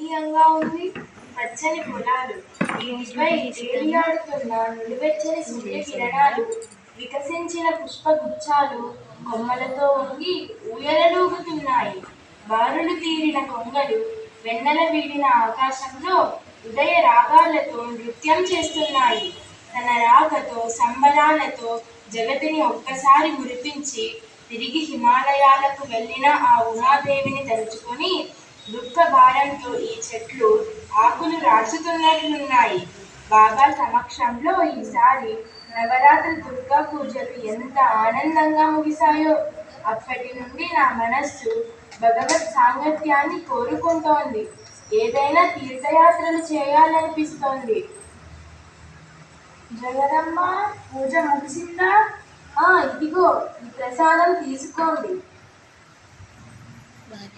రమణీయంగా ఉంది. పచ్చని పొలాలు, ఇంటిపై తేలియాడుతున్న నిలువెచ్చని సూర్యకిరణాలు, వికసించిన పుష్పగుచ్చాలు కొమ్మలతో వంగి ఊయలలూగుతున్నాయి. బారులు తీరిన కొంగలు వెన్నెల వీడిన ఆకాశంలో ఉదయ రాగాలతో నృత్యం చేస్తున్నాయి. తన రాకతో సంబరాలతో జగతిని ఒక్కసారి మురిపించి తిరిగి హిమాలయాలకు వెళ్ళిన ఆ ఉమాదేవిని తలుచుకొని దుఃఖ భారంతో ఈ చెట్లు ఆకులు రాచుతున్నట్లున్నాయి. బాబా సమక్షంలో ఈసారి నవరాత్రి దుర్గా పూజలు ఎంత ఆనందంగా ముగిశాయో. అప్పటి నుండి నా మనస్సు భగవత్ సాంగత్యాన్ని కోరుకుంటోంది. ఏదైనా తీర్థయాత్రలు చేయాలనిపిస్తోంది. జగదమ్మ, పూజ ముగిసిందా? ఇదిగో ఈ ప్రసాదం తీసుకోండి.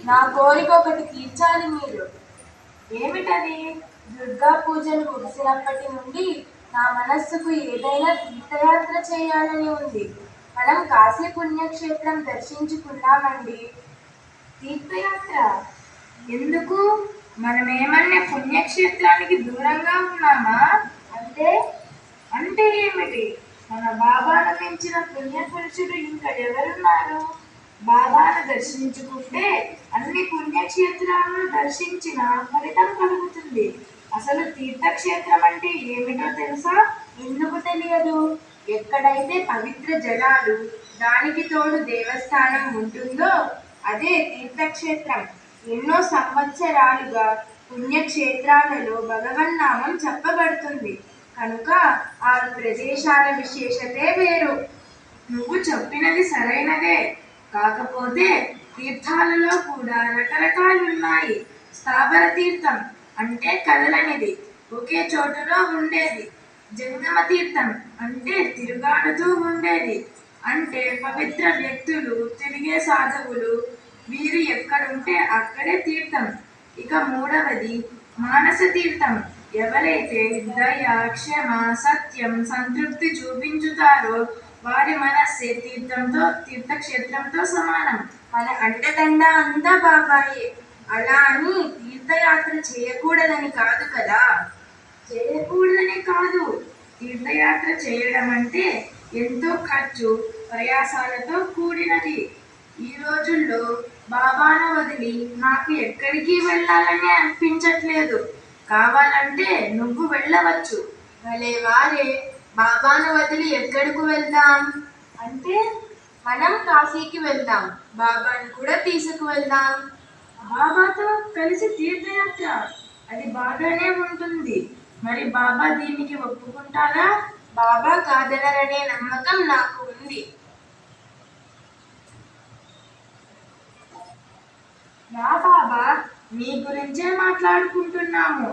నా కోరిక ఒకటి తీర్చాలి మీరు. ఏమిటది? దుర్గా పూజలు ముగిసినప్పటి నుండి నా మనస్సుకు ఏదైనా తీర్థయాత్ర చేయాలని ఉంది. మనం కాశీ పుణ్యక్షేత్రం దర్శించుకున్నామండి. తీర్థయాత్ర ఎందుకు? మనమేమన్నా పుణ్యక్షేత్రానికి దూరంగా ఉన్నామా? అంటే ఏమిటి? మన బాబాను మించిన పుణ్యపురుషుడు ఇంకా ఎవరున్నారు? బాబాను దర్శించుకుంటే అన్ని పుణ్యక్షేత్రాలను దర్శించిన ఫలితం కలుగుతుంది. అసలు తీర్థక్షేత్రం అంటే ఏమిటో తెలుసా? ఎందుకు తెలియదు? ఎక్కడైతే పవిత్ర జలాలు, దానికి తోడు దేవస్థానం ఉంటుందో అదే తీర్థక్షేత్రం. ఎన్నో సంవత్సరాలుగా పుణ్యక్షేత్రాలలో భగవన్నామం చెప్పబడుతుంది కనుక ఆ ప్రదేశాల విశేషతే వేరు. నువ్వు చెప్పినది సరైనదే. కాకపోతే తీర్థాలలో కూడా రకరకాలున్నాయి. స్థావర తీర్థం అంటే కదలనిది, ఒకే చోటులో ఉండేది. జంగమ తీర్థం అంటే తిరుగాడుతూ ఉండేది. అంటే పవిత్ర వ్యక్తులు, తిరిగే సాధువులు, వీరు ఎక్కడుంటే అక్కడే తీర్థం. ఇక మూడవది మానస తీర్థం. ఎవరైతే దయ, క్షమ, సత్యం, సంతృప్తి చూపించుతారో వారి మనస్సే తీర్థక్షేత్రంతో సమానం. మన అంటదండ అంతా బాబాయే. అలా అని తీర్థయాత్ర చేయకూడదని కాదు కదా. చేయకూడదని కాదు, తీర్థయాత్ర చేయడం అంటే ఎంతో ఖర్చు, ప్రయాసాలతో కూడినది. ఈ రోజుల్లో బాబాను వదిలి నాకు ఎక్కడికి వెళ్ళాలని అనిపించట్లేదు. కావాలంటే నువ్వు వెళ్ళవచ్చు. భలే వారే, బాబాను వదిలి ఎక్కడికి వెళ్దాం? అంటే మనం కాశీకి వెళ్దాం, బాబాను కూడా తీసుకువెళ్దాం. బాబాతో కలిసి తీర్థయాత్ర, అది బాగానే ఉంటుంది. మరి బాబా దీనికి ఒప్పుకుంటారా? బాబా కాదనరనే నమ్మకం నాకు ఉంది. నా బాబా, మీ గురించే మాట్లాడుకుంటున్నాము.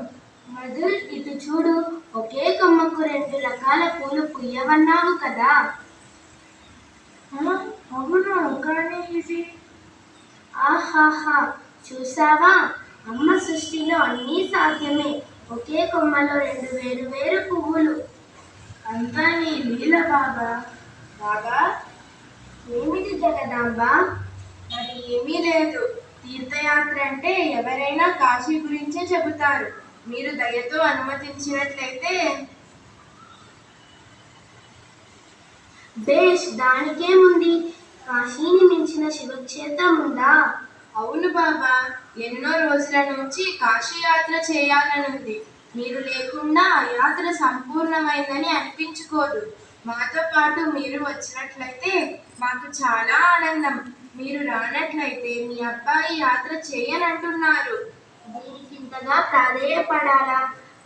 మధుర్, ఇటు చూడు. ఒకే కొమ్మకు 2 రకాల పూలు పుయ్యవన్నావు కదా? అవును, కానీ ఇది. ఆహాహా, చూసావా? అమ్మ సృష్టిలో అన్నీ సాధ్యమే. ఒకే కొమ్మలో 2 వేరు పువ్వులు. అంతా నీ లీల బాబా. బాబా, ఏమిటి జగదాంబ? మరి ఏమీ లేదు. తీర్థయాత్ర అంటే ఎవరైనా కాశీ గురించే చెబుతారు. మీరు దయతో అనుమతించినట్లయితే. బేష్, దానికేముంది? కాశీని మించిన శివక్షేత్రం ఉందా? అవును బాబా, ఎన్నో రోజుల నుంచి కాశీ యాత్ర చేయాలనుంది. మీరు లేకుండా యాత్ర సంపూర్ణమైందని అనిపించుకోదు. మాతో పాటు మీరు వచ్చినట్లయితే మాకు చాలా ఆనందం. మీరు రానట్లయితే మీ అబ్బాయి యాత్ర చేయనంటున్నారు. దీనికి ఇంతగా ప్రాధేయపడాలా?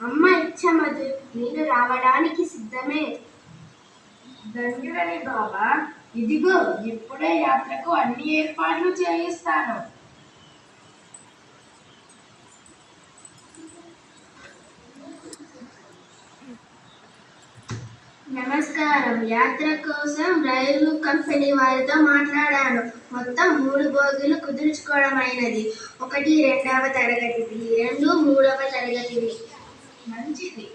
అమ్మ ఇచ్చ మధు, మీరు రావడానికి సిద్ధమే. ధన్యుడని బాబా. ఇదిగో ఇప్పుడే యాత్రకు అన్ని ఏర్పాట్లు చేయిస్తాను. నమస్కారం. యాత్ర కోసం రైలు కంపెనీ వారితో మాట్లాడాను. మొత్తం 3 బోగీలు కుదుర్చుకోవడమైనది. 1 2వ తరగతిది, 2 3వ తరగతివి. మంచిది.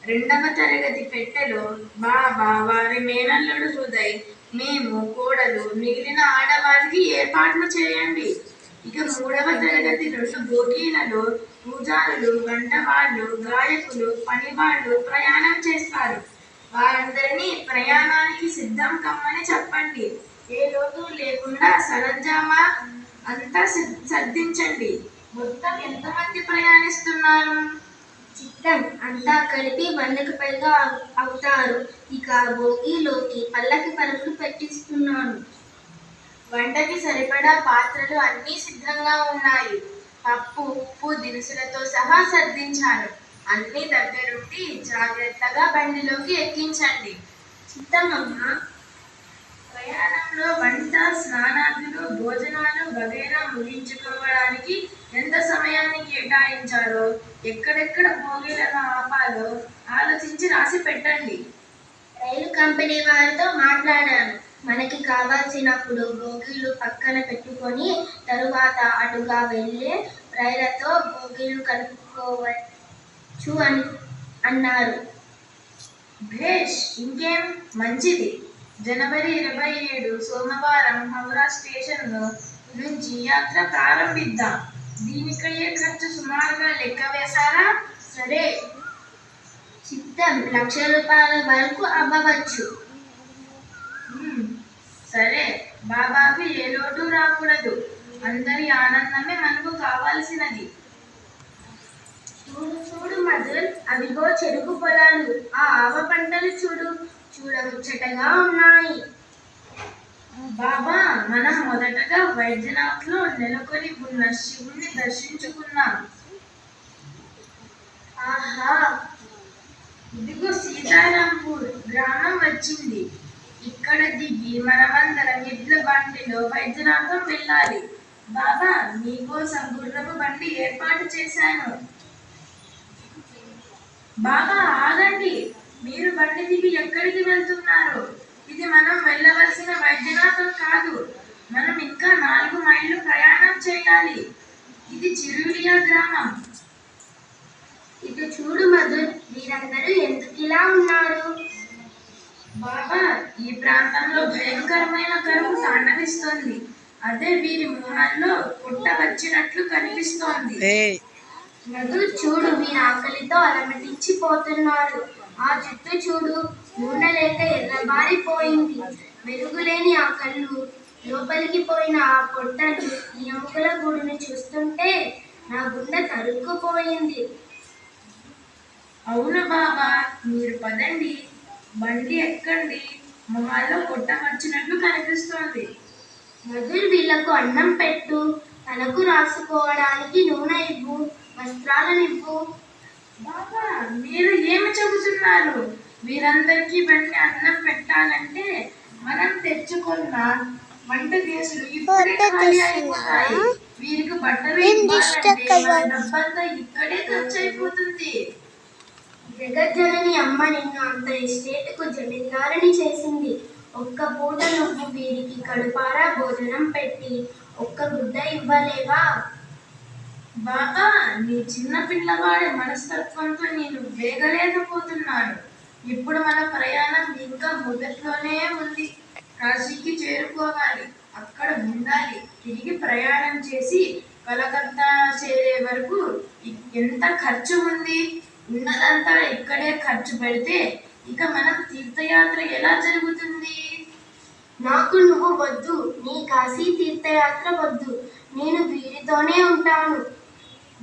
2వ తరగతి పెట్టెలో బాబా, వారి మేనల్లుడు హృదయ్, మేము, కోడలు, మిగిలిన ఆడవారికి ఏర్పాట్లు చేయండి. ఇక 3వ తరగతి 2 బోగీలలో పూజారులు, వంటవాళ్ళు, గాయకులు, పనివాళ్ళు ప్రయాణం చేస్తారు. వారందరినీ ప్రయాణానికి సిద్ధం కమ్మని చెప్పండి. ఏ లోటు లేకుండా సరంజామా అంతా సర్దించండి. మొత్తం ఎంతమంది ప్రయాణిస్తున్నారు? చిత్తం అంతా కలిపి 100కు పైగా అవుతారు. ఇక భోగిలోకి పల్లకి పరుపులు పెట్టిస్తున్నాను. వంటకి సరిపడా పాత్రలు అన్నీ సిద్ధంగా ఉన్నాయి. పప్పు, ఉప్పు, దినుసులతో సహా సర్దించాను. అన్ని దగ్గరుండి జాగ్రత్తగా బండిలోకి ఎక్కించండి. చిత్తమమ్మా. ప్రయాణంలో వంట, స్నానాదులు, భోజనాలు వగైరా ముగించుకోవడానికి ఎంత సమయాన్ని కేటాయించాలో, ఎక్కడెక్కడ భోగిలను ఆపాలో ఆలోచించి రాసి పెట్టండి. రైలు కంపెనీ వారితో మాట్లాడాను. మనకి కావాల్సినప్పుడు బోగీలు పక్కన పెట్టుకొని తరువాత అటుగా వెళ్ళే రైళ్లతో బోగీలు కలుపుకోవచ్చు అన్నారు. భేష్, ఇంకేం మంచిది. జనవరి 27 సోమవారం హౌరా స్టేషన్ నుంచి యాత్ర ప్రారంభిద్దాం. దీనికయ్యే ఖర్చు సుమారుగా లెక్క వేశారా? సరే. చిత్తం 1,00,000 రూపాయల వరకు అవ్వవచ్చు. సరే, బాబాకు ఏ లోటు రాకూడదు. అందరి ఆనందమే మనకు కావాల్సినది. చూడు చూడు మధుర్, అవిగో చెరుకు పొలాలు, ఆ ఆవ పంటలు చూడు, చూడముచ్చటగా ఉన్నాయి. బాబా, మనం మొదటగా వైద్యనాథ్లో నెలకొని ఉన్న శివుణ్ణి దర్శించుకున్నాం. ఆహా, ఇదిగో సీతారాంపూర్ గ్రామం వచ్చింది. ఇక్కడ దిగి మనమందరం ఎడ్ల బండిలో వైద్యనాథం వెళ్ళాలి. బాబా, మీకోసం గుర్రపు బండి ఏర్పాటు చేశాను. బాబా, ఆగండి. మీరు బండి దిగి ఎక్కడికి వెళ్తున్నారు? ఇది మనం వెళ్ళవలసిన వైద్యనాథం కాదు. మనం ఇంకా 4 మైళ్ళు ప్రయాణం చేయాలి. ఇది చిరులియా గ్రామం. ఇటు చూడు మధుర్, వీరందరూ ఎందుకు ఇలా ఉన్నారు? బాబా, ఈ ప్రాంతంలో భయంకరమైన కరువు తాండవిస్తోంది. అదే వీరి మొహాల్లో పుట్ట వచ్చినట్లు కనిపిస్తోంది. మధుర్, చూడు, వీరు ఆకలితో అలమటించిపోతున్నారు. ఆ జుట్టు చూడు, నూనె లేక ఎర్రబారిపోయింది. వెలుగులేని ఆ కళ్ళు, లోపలికి పోయిన ఆ పొట్టలు, ఈ ఎముకల గూడును చూస్తుంటే నా గుండె తరుక్కుపోయింది. అవును బాబా, మీరు పదండి, బండి ఎక్కండి. మొహాల్లో పుట్ట వచ్చినట్లు కనిపిస్తోంది. మధుర్, వీళ్లకు అన్నం పెట్టు, తలకు రాసుకోవడానికి నూనె ఇవ్వు, వస్త్రాలనివ్వు. బాబా, మీరు ఏమి చెబుతున్నారు? వీరందరికీ బండి అన్నం పెట్టాలంటే మనం తెచ్చుకున్న వంట గ్యాసులు ఇప్పుడే ఖాళీ అయిపోతాయి. వీరికి బట్టలు ఇవ్వాలంటే మన డబ్బంతా ఇక్కడే ఖర్చు అయిపోతుంది. జగజ్జనని అమ్మ నిన్ను అంత ఎస్టేట్కు జమీందారుని చేసింది. ఒక్క పూట నువ్వు వీరికి కడుపారా భోజనం పెట్టి ఒక్క గుడ్డ ఇవ్వలేవా? బాబా, నీ చిన్న పిల్లవాడి మనస్తత్వంతో నేను వేగలేకపోతున్నాను. ఇప్పుడు మన ప్రయాణం ఇంకా మొదట్లోనే ఉంది. కాశీకి చేరుకోవాలి, అక్కడ ఉండాలి, తిరిగి ప్రయాణం చేసి కలకత్తా చేరే వరకు ఎంత ఖర్చు ఉంది? ఉన్నదంతా ఇక్కడే ఖర్చు పెడితే ఇక మనం తీర్థయాత్ర ఎలా జరుగుతుంది? నాకు నువ్వు వద్దు, నీ కాశీ తీర్థయాత్ర వద్దు. నేను వీరితోనే ఉంటాను.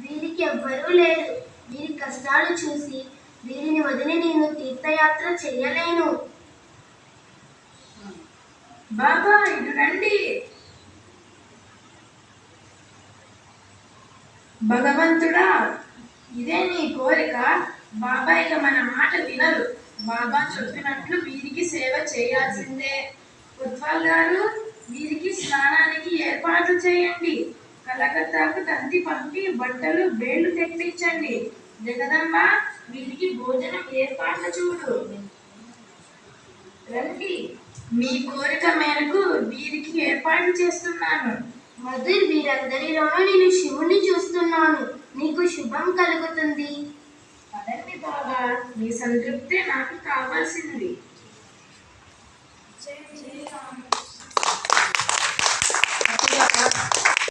వీరికి ఎవ్వరూ లేరు. వీరి కష్టాలు చూసి వీరిని వదిలి నేను తీర్థయాత్ర చెయ్యలేను. బాబా, ఇటు రండి. భగవంతుడా, ఇదే నీ కోరిక? బాబా ఇక మన మాట వినరు. బాబా చెప్పినట్లు వీరికి సేవ చేయాల్సిందే. కొత్వాల్ గారు, వీరికి స్నానానికి ఏర్పాట్లు చేయండి. కలకత్తాకు తంతి పంపి బట్టలు బేళ్లు తెప్పించండి. జగదంబ, వీరికి భోజనం ఏర్పాట్లు చూడు. రండి, మీ కోరిక మేరకు వీరికి ఏర్పాటు చేస్తున్నాను. మధుర్, వీరందరిలోనూ నేను శివుణ్ణి చూస్తున్నాను. నీకు శుభం కలుగుతుంది. పదండి బాబా, మీ సంతృప్తే నాకు కావాల్సింది. జై శ్రీరామ్.